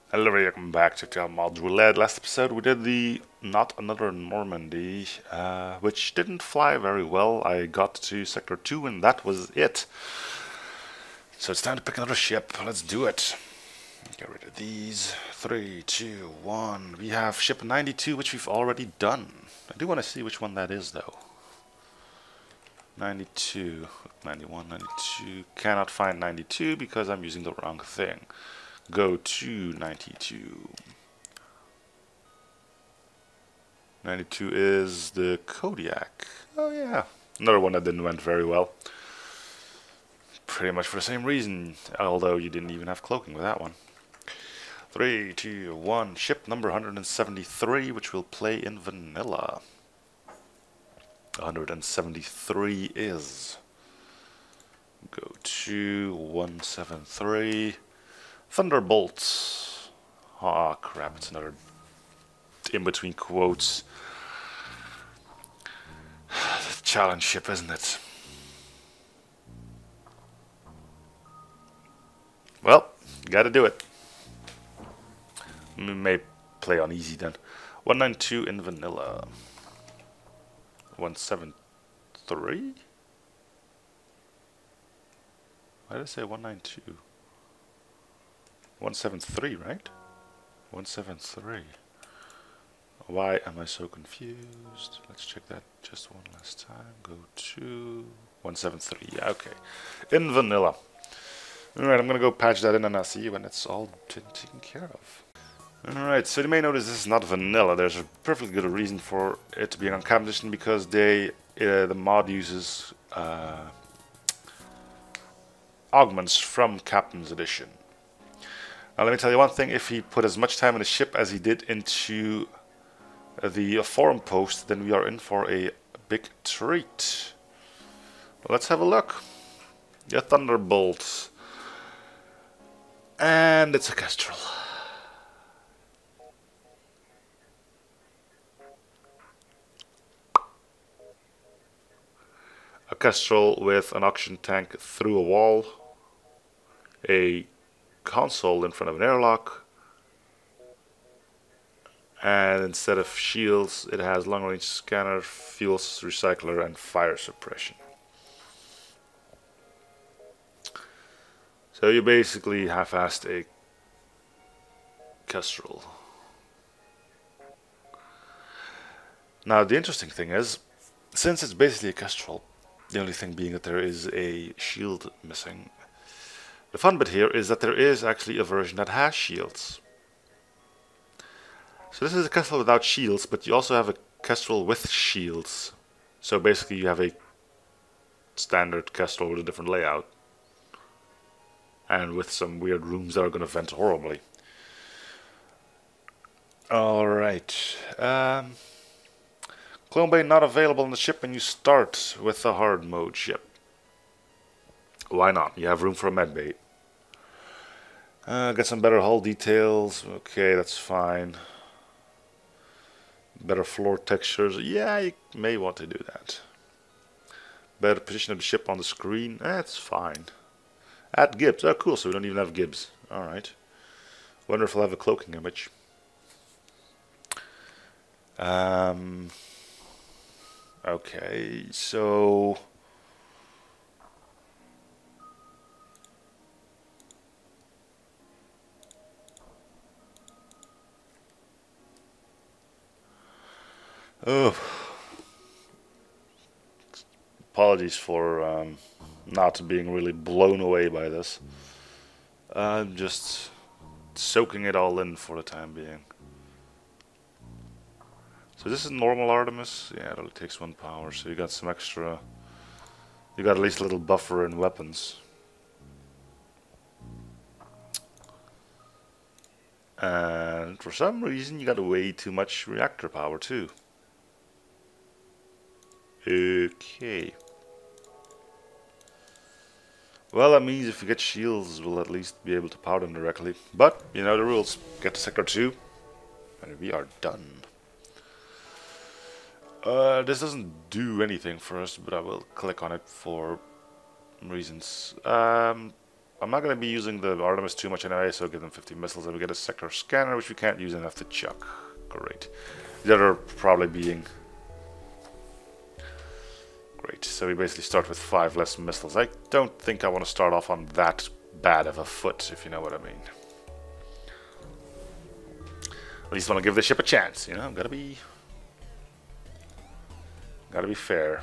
Hello everybody, welcome back to FTL Mod Roulette. Last episode we did the Not Another Normandy, which didn't fly very well. I got to Sector 2 and that was it. So it's time to pick another ship. Let's do it. Get rid of these. 3, 2, 1. We have ship 92, which we've already done. I do want to see which one that is though. 92, 91, 92. Cannot find 92 because I'm using the wrong thing. Go to 92. 92 is the Kodiak. Oh yeah, another one that didn't went very well. Pretty much for the same reason, although you didn't even have cloaking with that one. 3, 2, 1. Ship number 173, which will play in vanilla. 173 is. Go to 173. Thunderbolt. Aw, crap, it's another in between quotes challenge ship, isn't it? Well, gotta do it. We may play on easy then. 192 in vanilla. 173? Why did I say 192? 173, right? 173. Why am I so confused? Let's check that just one last time. Go to 173. Yeah, okay. In vanilla. Alright, I'm gonna go patch that in and I'll see you when it's all taken care of. Alright, so you may notice this is not vanilla. There's a perfectly good reason for it to be on Captain Edition because the mod uses augments from Captain's Edition. Now let me tell you one thing, if he put as much time in the ship as he did into the forum post, then we are in for a big treat. Let's have a look. Yeah, Thunderbolt. And it's a Kestrel. A Kestrel with an oxygen tank through a wall, a console in front of an airlock, and instead of shields it has long range scanner, fuel recycler and fire suppression. So you basically half-assed a Kestrel. Now the interesting thing is, since it's basically a Kestrel, the only thing being that there is a shield missing, the fun bit here is that there is actually a version that has shields. So this is a Kestrel without shields, but you also have a Kestrel with shields. So basically you have a standard Kestrel with a different layout. And with some weird rooms that are going to vent horribly. Alright. Clone Bay not available on the ship when you start with the hard mode ship. Why not? You have room for a med bay. Get some better hull details. Okay, that's fine. Better floor textures. Yeah, you may want to do that. Better position of the ship on the screen. That's fine. Add Gibbs. Oh, cool. So we don't even have Gibbs. Alright. Wonder if I'll have a cloaking image. Okay, so apologies for not being really blown away by this. I'm just soaking it all in for the time being. So this is normal Artemis. Yeah, it only takes 1 power, so you got some extra. You got at least a little buffer in weapons. And for some reason you got way too much reactor power too. Okay. Well, that means if you get shields, we'll at least be able to power them directly. But, you know the rules. Get to Sector 2, and we are done. This doesn't do anything for us, but I will click on it for reasons. I'm not going to be using the Artemis too much anyway, so give them 50 missiles, and we get a sector scanner, which we can't use enough to chuck. Great. The other probably being... Great, so we basically start with 5 less missiles. I don't think I want to start off on that bad of a foot, if you know what I mean. At least want to give the ship a chance, you know? Gotta be fair.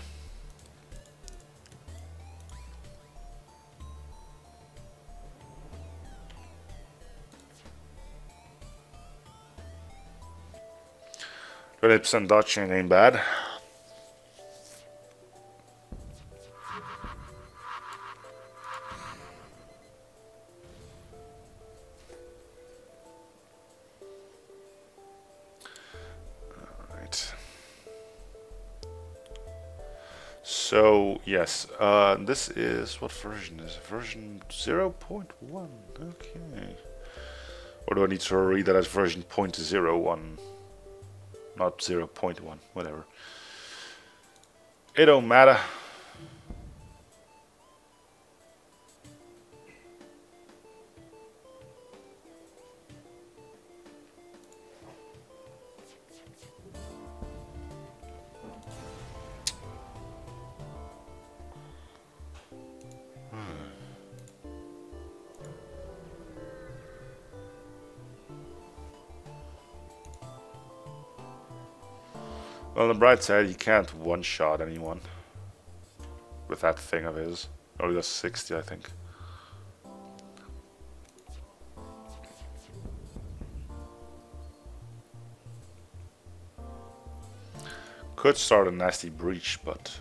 %, dodge chain ain't bad. Alright. So, yes, this is, what version is it? Version 0.1, okay. Or do I need to read that as version 0.01? Not 0.1, whatever. It don't matter. Well, on the bright side, he can't one-shot anyone with that thing of his. Oh, he does 60, I think. Could start a nasty breach, but...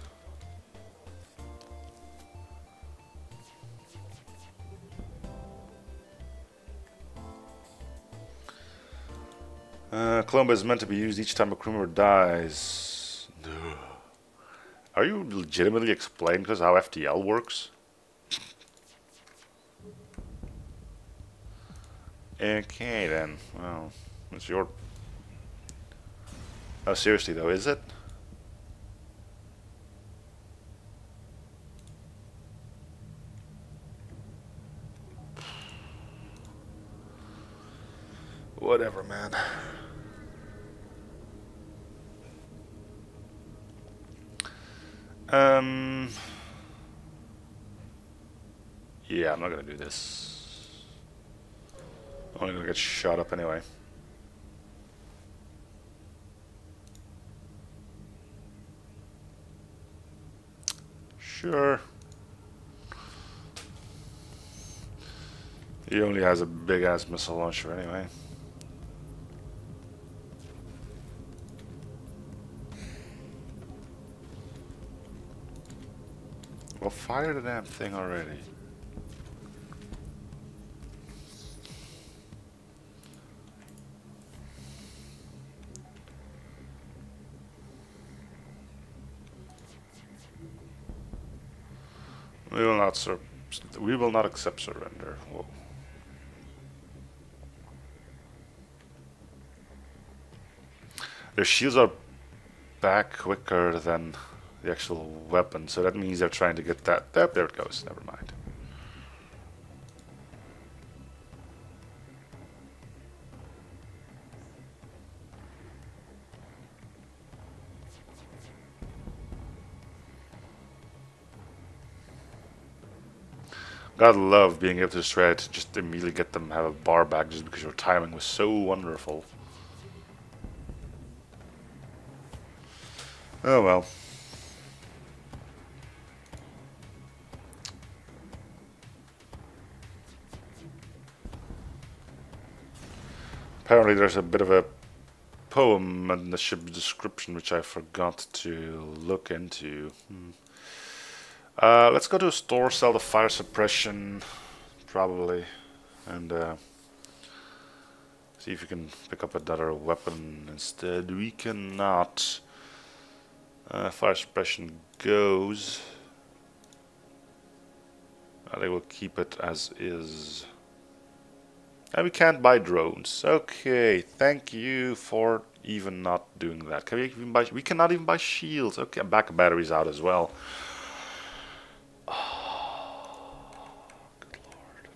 Columba is meant to be used each time a crew member dies. Are you legitimately explaining to us how FTL works? Okay then, well, it's your... Oh, seriously though, is it? Whatever, man. Yeah, I'm not gonna do this. I'm only gonna get shot up anyway. Sure. He only has a big ass missile launcher anyway. Well, fire the damn thing already. We will not accept surrender. Whoa. Their shields are back quicker than the actual weapon, so that means they're trying to get that. There it goes. Never mind. God love being able to try to just immediately get them have a bar back just because your timing was so wonderful. Oh well. Apparently there's a bit of a poem in the ship's description which I forgot to look into. Let's go to a store, sell the fire suppression, probably, and see if we can pick up another weapon instead. We cannot. Fire suppression goes. They will keep it as is. And we can't buy drones. Okay, thank you for even not doing that. Can we even buy? We cannot even buy shields. Okay, backup batteries out as well. Oh, good lord.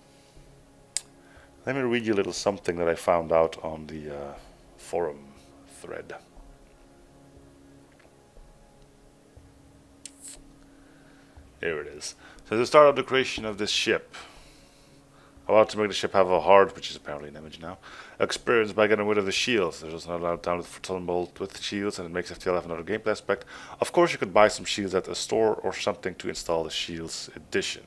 Let me read you a little something that I found out on the forum thread. Here it is. So to start out the creation of this ship, I want to make the ship have a hard, which is apparently an image now, experience by getting rid of the shields. There's also not allowed download for Thunderbolt with the shields, and it makes FTL have another gameplay aspect. Of course, you could buy some shields at a store or something to install the shields edition.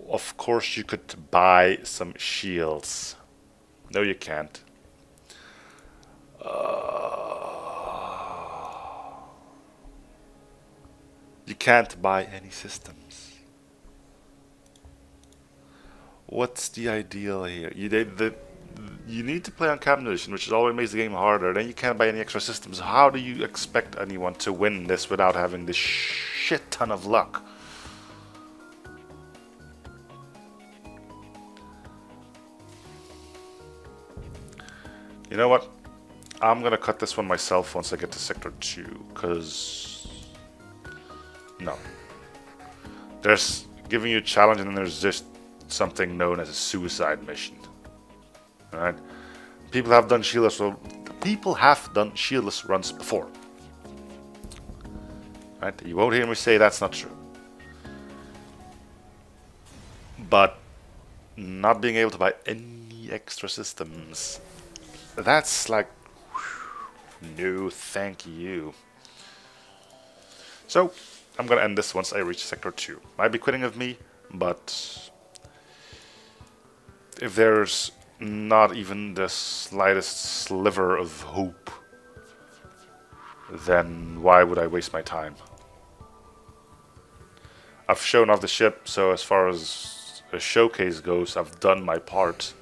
Of course, you could buy some shields. No, you can't. You can't buy any systems. What's the ideal here? You need to play on Cabinet Edition, which always makes the game harder. Then you can't buy any extra systems. How do you expect anyone to win this without having this shit ton of luck? You know what? I'm gonna cut this one myself once I get to Sector 2, because... No. There's giving you a challenge, and then there's just something known as a suicide mission. Alright? People have done shieldless runs before. Right? You won't hear me say that's not true. But not being able to buy any extra systems, that's like, no thank you. So I'm gonna end this once I reach Sector 2. Might be quitting of me, but if there's not even the slightest sliver of hope, then why would I waste my time? I've shown off the ship, so as far as a showcase goes, I've done my part.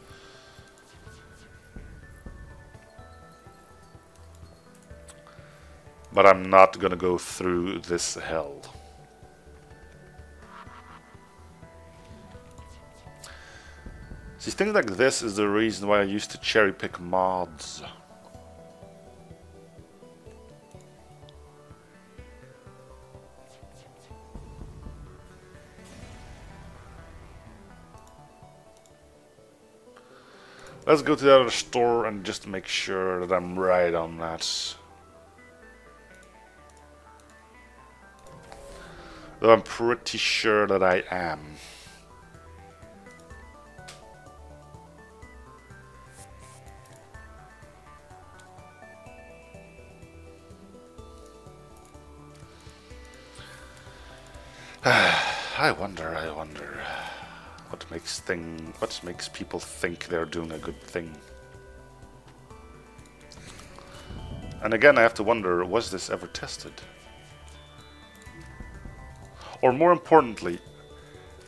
But I'm not gonna go through this hell. See, things like this is the reason why I used to cherry pick mods. Let's go to the other store and just make sure that I'm right on that. Though I'm pretty sure that I am. I wonder what makes people think they're doing a good thing. And again, I have to wonder, was this ever tested? Or more importantly,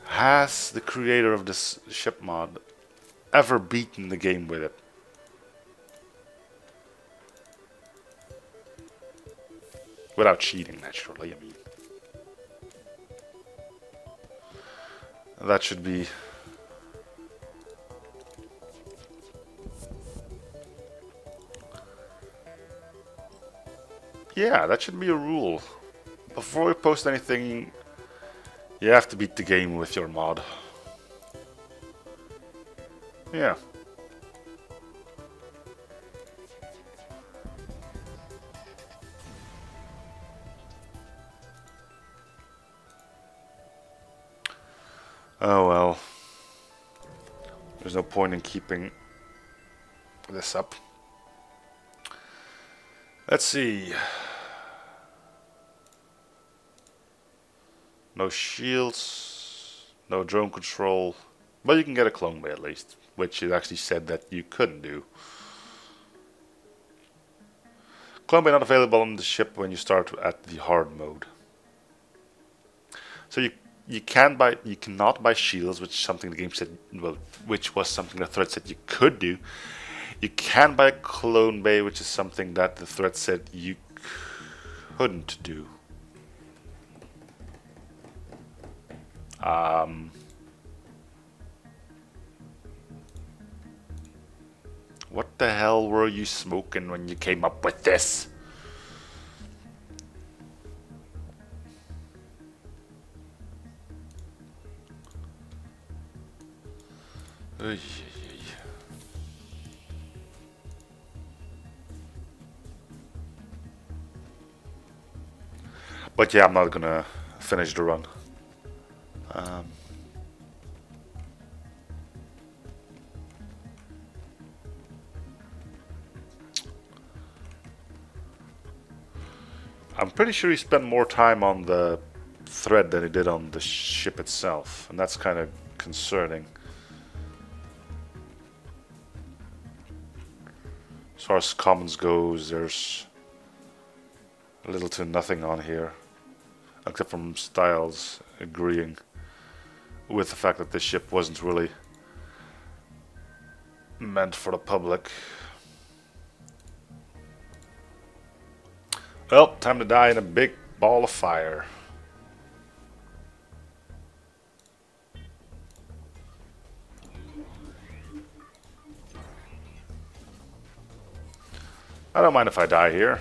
has the creator of this ship mod ever beaten the game with it? Without cheating, naturally, I mean. That should be... Yeah, that should be a rule. Before you post anything, you have to beat the game with your mod. Yeah. Oh well. There's no point in keeping this up. Let's see. No shields, no drone control, but you can get a clone bay at least, which it actually said that you couldn't do. Clone bay not available on the ship when you start at the hard mode. So you cannot buy shields, which is something the game said, well, which was something the thread said you could do. You can buy a clone bay, which is something that the thread said you couldn't do. What the hell were you smoking when you came up with this? Oy, oy, oy. But yeah, I'm not gonna finish the run. I'm pretty sure he spent more time on the thread than he did on the ship itself, and that's kind of concerning. As far as commons goes, there's little to nothing on here, except from Styles agreeing with the fact that this ship wasn't really meant for the public. Well, time to die in a big ball of fire. I don't mind if I die here.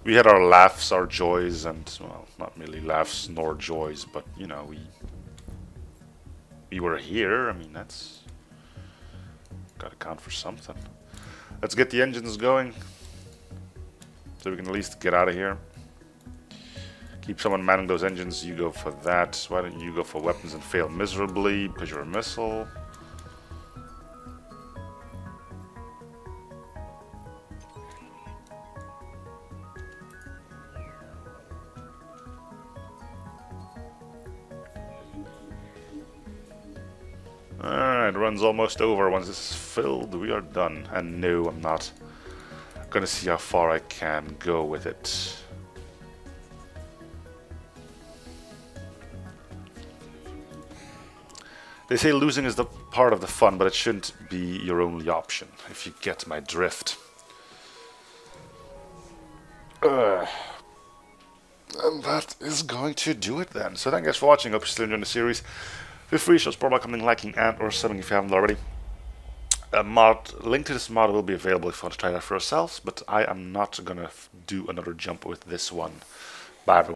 We had our laughs, our joys, and, well, not really laughs nor joys, but, you know, we were here. I mean, that's gotta count for something. Let's get the engines going, so we can at least get out of here. Keep someone manning those engines. You go for that. Why don't you go for weapons and fail miserably because you're a missile? Alright, run's almost over. Once this is filled, we are done. And no, I'm not gonna see how far I can go with it. They say losing is the part of the fun, but it shouldn't be your only option, if you get my drift. And that is going to do it then. So thank you guys for watching. Hope you're still enjoying the series. Feel free to show support by commenting, liking, and or subbing if you haven't already. A link to this mod will be available if you want to try that for yourselves, but I am not gonna do another jump with this one. Bye everyone.